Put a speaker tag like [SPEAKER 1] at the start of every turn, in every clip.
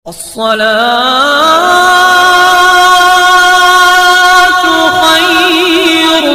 [SPEAKER 1] الصلاة خير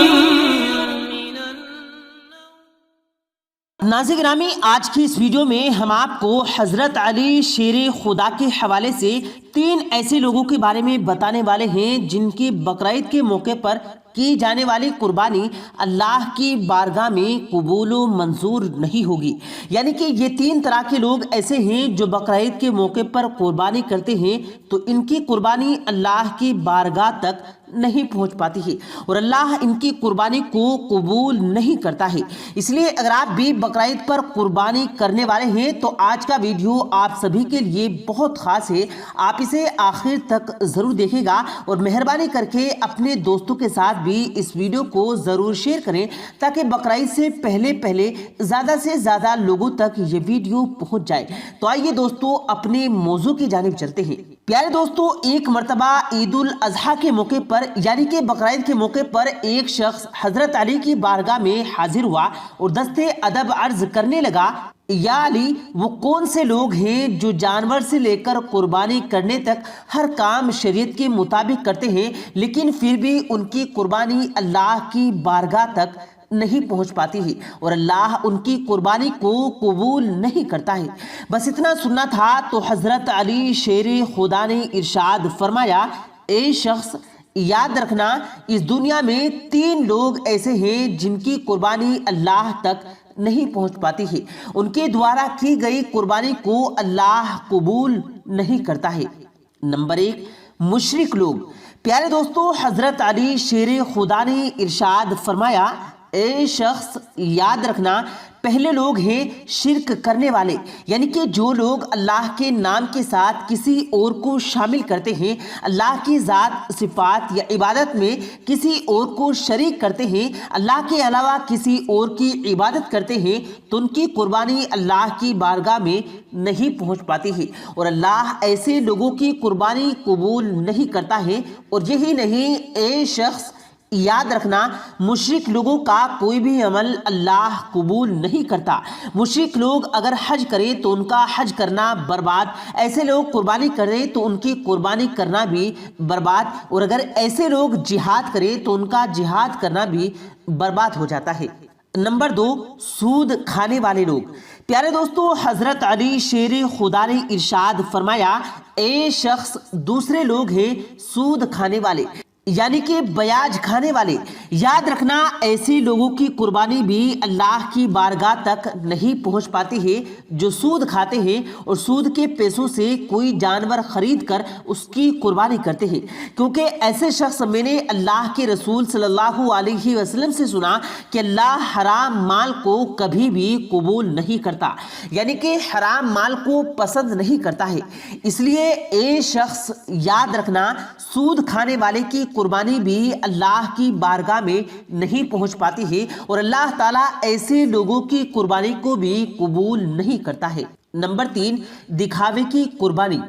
[SPEAKER 1] من
[SPEAKER 2] ناظرین گرامی، آج کی اس ویڈیو میں ہم آپ کو حضرت علی شیر خدا کے حوالے سے 3 ایسے لوگوں کے بارے میں بتانے والے ہیں جن کی بقرعید کے موقع پر کی جانے والی قربانی اللہ کی بارگاہ میں قبول و منظور نہیں ہوگی۔ یعنی کہ یہ 3 طرح کے لوگ ایسے ہیں جو بقرعید کے موقع پر قربانی کرتے ہیں تو ان کی قربانی اللہ کی بارگاہ تک نہیں پہنچ پاتی ہے اور اللہ ان کی قربانی کو قبول نہیں کرتا ہے۔ اس لیے اگر آپ بھی بقرعید پر قربانی کرنے والے ہیں تو آج کا ویڈیو آپ سبھی کے لیے بہت خاص ہے، آپ اسے آخر تک ضرور دیکھیں گا اور مہربانی کر کے اپنے دوستوں کے ساتھ بھی اس ویڈیو کو ضرور شیئر کریں تاکہ بقرعید سے پہلے زیادہ سے زیادہ لوگوں تک یہ ویڈیو پہنچ جائے۔ تو آئیے دوستو اپنے موضوع کی جانب چلتے ہیں۔ پیارے دوستو، ایک مرتبہ عید الاضحیٰ کے موقع پر یعنی کہ بقرعید کے موقع پر ایک شخص حضرت علی کی بارگاہ میں حاضر ہوا اور دستے ادب عرض کرنے لگا، یا علی، وہ کون سے لوگ ہیں جو جانور سے لے کر قربانی کرنے تک ہر کام شریعت کے مطابق کرتے ہیں لیکن پھر بھی ان کی قربانی اللہ کی بارگاہ تک نہیں پہنچ پاتی ہے اور اللہ ان کی قربانی کو قبول نہیں کرتا ہے؟ بس اتنا سننا تھا تو حضرت علی شیر خدا نے ارشاد فرمایا، اے شخص، یاد رکھنا اس دنیا میں 3 لوگ ایسے ہیں جن کی قربانی اللہ تک نہیں پہنچ پاتی ہے، ان کے دوارا کی گئی قربانی کو اللہ قبول نہیں کرتا ہے۔ نمبر 1، مشرک لوگ۔ پیارے دوستو، حضرت علی شیر خدا نے ارشاد فرمایا، اے شخص، یاد رکھنا پہلے لوگ ہیں شرک کرنے والے، یعنی کہ جو لوگ اللہ کے نام کے ساتھ کسی اور کو شامل کرتے ہیں، اللہ کی ذات، صفات یا عبادت میں کسی اور کو شریک کرتے ہیں، اللہ کے علاوہ کسی اور کی عبادت کرتے ہیں تو ان کی قربانی اللہ کی بارگاہ میں نہیں پہنچ پاتی ہے اور اللہ ایسے لوگوں کی قربانی قبول نہیں کرتا ہے۔ اور یہی نہیں، اے شخص، یاد رکھنا مشرک لوگوں کا کوئی بھی عمل اللہ قبول نہیں کرتا۔ مشرک لوگ اگر حج کریں تو ان کا حج کرنا برباد، ایسے لوگ قربانی کریں تو ان کی قربانی کرنا بھی برباد، اور اگر ایسے لوگ جہاد کریں تو ان کا جہاد کرنا بھی برباد ہو جاتا ہے۔ نمبر 2، سود کھانے والے لوگ۔ پیارے دوستو، حضرت علی شیر خدا نے ارشاد فرمایا، اے شخص، دوسرے لوگ ہیں سود کھانے والے، یعنی کہ بیاج کھانے والے۔ یاد رکھنا ایسے لوگوں کی قربانی بھی اللہ کی بارگاہ تک نہیں پہنچ پاتی ہے جو سود کھاتے ہیں اور سود کے پیسوں سے کوئی جانور خرید کر اس کی قربانی کرتے ہیں، کیونکہ ایسے شخص، میں نے اللہ کے رسول صلی اللہ علیہ وسلم سے سنا کہ اللہ حرام مال کو کبھی بھی قبول نہیں کرتا، یعنی کہ حرام مال کو پسند نہیں کرتا ہے۔ اس لیے اے شخص، یاد رکھنا سود کھانے والے کی قربانی بھی اللہ کی بارگاہ میں نہیں پہنچ پاتی ہے اور اللہ تعالیٰ ایسے لوگوں کی قربانی کو بھی قبول نہیں کرتا ہے۔ نمبر 3، دکھاوے کی قربانی۔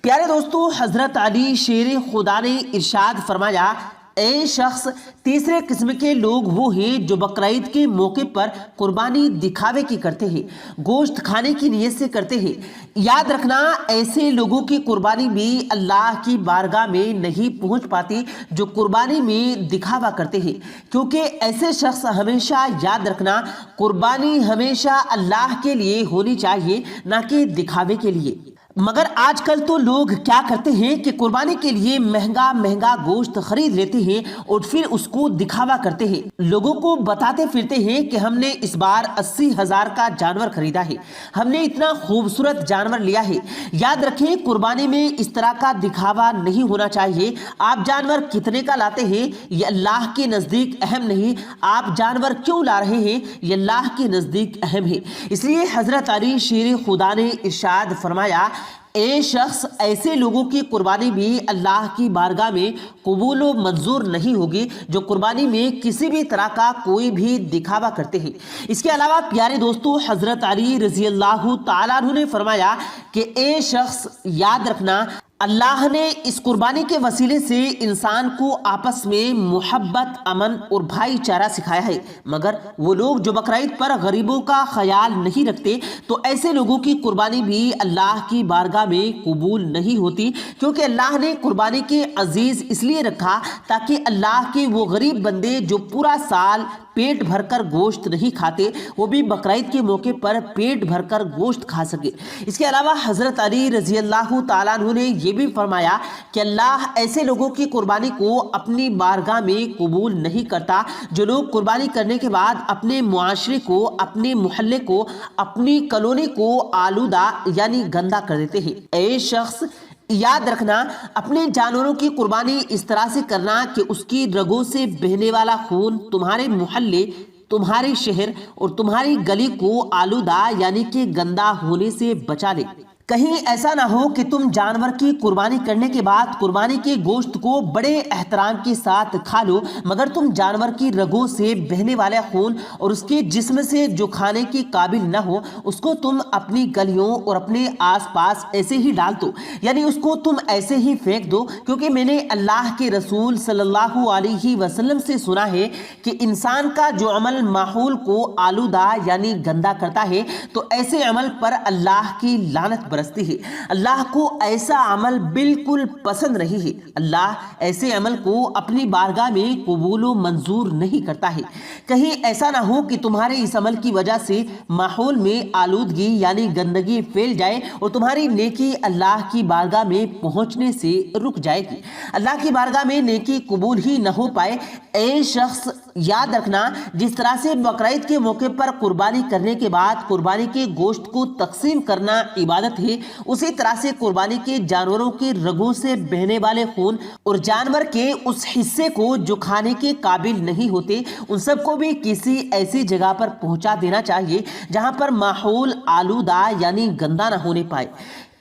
[SPEAKER 2] پیارے دوستو، حضرت علی شیر خدا نے ارشاد فرمایا، اے شخص، تیسرے قسم کے لوگ وہ ہیں جو بقرعید کے موقع پر قربانی دکھاوے کی کرتے ہیں، گوشت کھانے کی نیت سے کرتے ہیں۔ یاد رکھنا ایسے لوگوں کی قربانی بھی اللہ کی بارگاہ میں نہیں پہنچ پاتی جو قربانی میں دکھاوا کرتے ہیں، کیونکہ ایسے شخص، ہمیشہ یاد رکھنا، قربانی ہمیشہ اللہ کے لیے ہونی چاہیے، نہ کہ دکھاوے کے لیے۔ مگر آج کل تو لوگ کیا کرتے ہیں کہ قربانی کے لیے مہنگا گوشت خرید لیتے ہیں اور پھر اس کو دکھاوا کرتے ہیں، لوگوں کو بتاتے پھرتے ہیں کہ ہم نے اس بار 80,000 کا جانور خریدا ہے، ہم نے اتنا خوبصورت جانور لیا ہے۔ یاد رکھیں، قربانی میں اس طرح کا دکھاوا نہیں ہونا چاہیے۔ آپ جانور کتنے کا لاتے ہیں یہ اللہ کے نزدیک اہم نہیں، آپ جانور کیوں لا رہے ہیں یہ اللہ کے نزدیک اہم ہے۔ اس لیے حضرت علی شیر خدا نے ارشاد فرمایا، اے شخص، ایسے لوگوں کی قربانی بھی اللہ کی بارگاہ میں قبول و منظور نہیں ہوگی جو قربانی میں کسی بھی طرح کا کوئی بھی دکھاوا کرتے ہیں۔ اس کے علاوہ پیارے دوستو، حضرت علی رضی اللہ تعالیٰ عنہ نے فرمایا کہ اے شخص، یاد رکھنا اللہ نے اس قربانی کے وسیلے سے انسان کو آپس میں محبت، امن اور بھائی چارہ سکھایا ہے، مگر وہ لوگ جو بقرعید پر غریبوں کا خیال نہیں رکھتے تو ایسے لوگوں کی قربانی بھی اللہ کی بارگاہ میں قبول نہیں ہوتی، کیونکہ اللہ نے قربانی کے عزیز اس لیے رکھا تاکہ اللہ کے وہ غریب بندے جو پورا سال پیٹ بھر کر گوشت نہیں کھاتے وہ بھی بقرعید کے موقع پر پیٹ بھر کر گوشت کھا سکے۔ اس کے علاوہ حضرت علی رضی اللہ تعالیٰ عنہ نے یہ بھی فرمایا کہ اللہ ایسے لوگوں کی قربانی کو اپنی بارگاہ میں قبول نہیں کرتا جو لوگ قربانی کرنے کے بعد اپنے معاشرے کو، اپنے محلے کو، اپنی کالونی کو آلودہ یعنی گندا کر دیتے ہیں۔ اے شخص، یاد رکھنا، اپنے جانوروں کی قربانی اس طرح سے کرنا کہ اس کی رگوں سے بہنے والا خون تمہارے محلے، تمہارے شہر اور تمہاری گلی کو آلودہ یعنی کہ گندا ہونے سے بچا لے۔ کہیں ایسا نہ ہو کہ تم جانور کی قربانی کرنے کے بعد قربانی کے گوشت کو بڑے احترام کے ساتھ کھا لو، مگر تم جانور کی رگوں سے بہنے والا خون اور اس کے جسم سے جو کھانے کے قابل نہ ہو اس کو تم اپنی گلیوں اور اپنے آس پاس ایسے ہی ڈال دو، یعنی اس کو تم ایسے ہی پھینک دو، کیونکہ میں نے اللہ کے رسول صلی اللہ علیہ وسلم سے سنا ہے کہ انسان کا جو عمل ماحول کو آلودہ یعنی گندا کرتا ہے تو ایسے عمل پر اللہ کی لعنت برستی ہے۔ اللہ کو ایسا عمل بالکل پسند نہیں ہے۔ اللہ ایسے عمل کو اپنی بارگاہ میں قبول و منظور نہیں کرتا ہے۔ کہیں ایسا نہ ہو کہ تمہارے اس عمل کی وجہ سے ماحول میں آلودگی یعنی گندگی پھیل جائے اور تمہاری نیکی اللہ کی بارگاہ میں پہنچنے سے رک جائے گی، اللہ کی بارگاہ میں نیکی قبول ہی نہ ہو پائے۔ اے شخص، یاد رکھنا، جس طرح سے بقرعید کے موقع پر قربانی کرنے کے بعد قربانی کے گوشت کو تقسیم کرنا عبادت ہے، اسی طرح سے قربانی کے جانوروں کے رگوں سے بہنے والے خون اور جانور کے اس حصے کو جو کھانے کے قابل نہیں ہوتے ان سب کو بھی کسی ایسی جگہ پر پہنچا دینا چاہیے جہاں پر ماحول آلودہ یعنی گندا نہ ہونے پائے۔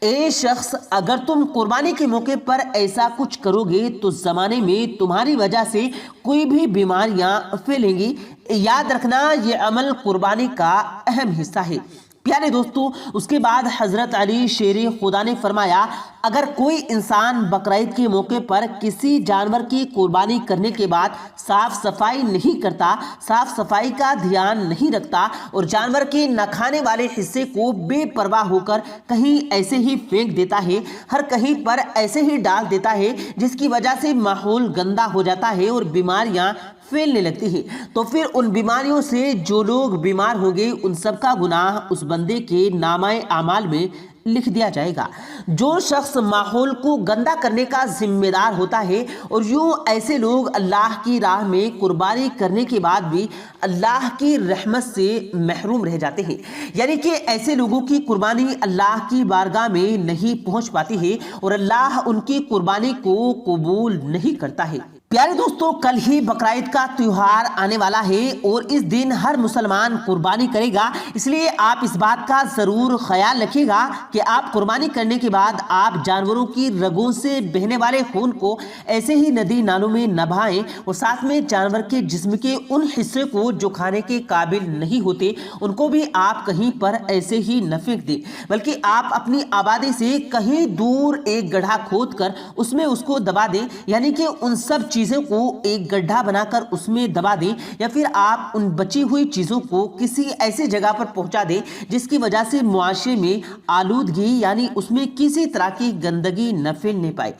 [SPEAKER 2] اے شخص، اگر تم قربانی کے موقع پر ایسا کچھ کرو گے تو زمانے میں تمہاری وجہ سے کوئی بھی بیماریاں پھیلیں گی۔ یاد رکھنا، یہ عمل قربانی کا اہم حصہ ہے۔ پیارے دوستو، اس کے بعد حضرت علی شیر خدا نے فرمایا، اگر کوئی انسان بقرعید کے موقع پر کسی جانور کی قربانی کرنے کے بعد صاف صفائی نہیں کرتا، صاف صفائی کا دھیان نہیں رکھتا اور جانور کے نہ کھانے والے حصے کو بے پرواہ ہو کر کہیں ایسے ہی پھینک دیتا ہے، ہر کہیں پر ایسے ہی ڈال دیتا ہے، جس کی وجہ سے ماحول گندا ہو جاتا ہے اور بیماریاں پھیلنے لگتی ہیں، تو پھر ان بیماریوں سے جو لوگ بیمار ہوں گے ان سب کا گناہ اس بندے کے نامہ اعمال میں لکھ دیا جائے گا۔ جو شخص ماحول کو گندا کرنے کا ذمہ دار ہوتا ہے اور یوں ایسے لوگ اللہ کی راہ میں قربانی کرنے کے بعد بھی اللہ کی رحمت سے محروم رہ جاتے ہیں، یعنی کہ ایسے لوگوں کی قربانی اللہ کی بارگاہ میں نہیں پہنچ پاتی ہے اور اللہ ان کی قربانی کو قبول نہیں کرتا ہے۔ پیارے دوستو، کل ہی بقرعید کا تیوہار آنے والا ہے اور اس دن ہر مسلمان قربانی کرے گا، اس لیے آپ اس بات کا ضرور خیال رکھیے گا کہ آپ قربانی کرنے کے بعد آپ جانوروں کی رگوں سے بہنے والے خون کو ایسے ہی ندی نالوں میں نہ بہائیں اور ساتھ میں جانور کے جسم کے ان حصے کو جو کھانے کے قابل نہیں ہوتے ان کو بھی آپ کہیں پر ایسے ہی نہ پھینک دیں، بلکہ آپ اپنی آبادی سے کہیں دور ایک گڑھا کھود کر اس میں اس کو دبا دیں، یعنی کہ ان سب چیزوں کو ایک گڈھا بنا کر اس میں دبا دیں، یا پھر آپ ان بچی ہوئی چیزوں کو کسی ایسی جگہ پر پہنچا دیں جس کی وجہ سے معاشرے میں آلودگی یعنی اس میں کسی طرح کی گندگی نہ پھیلنے پائے۔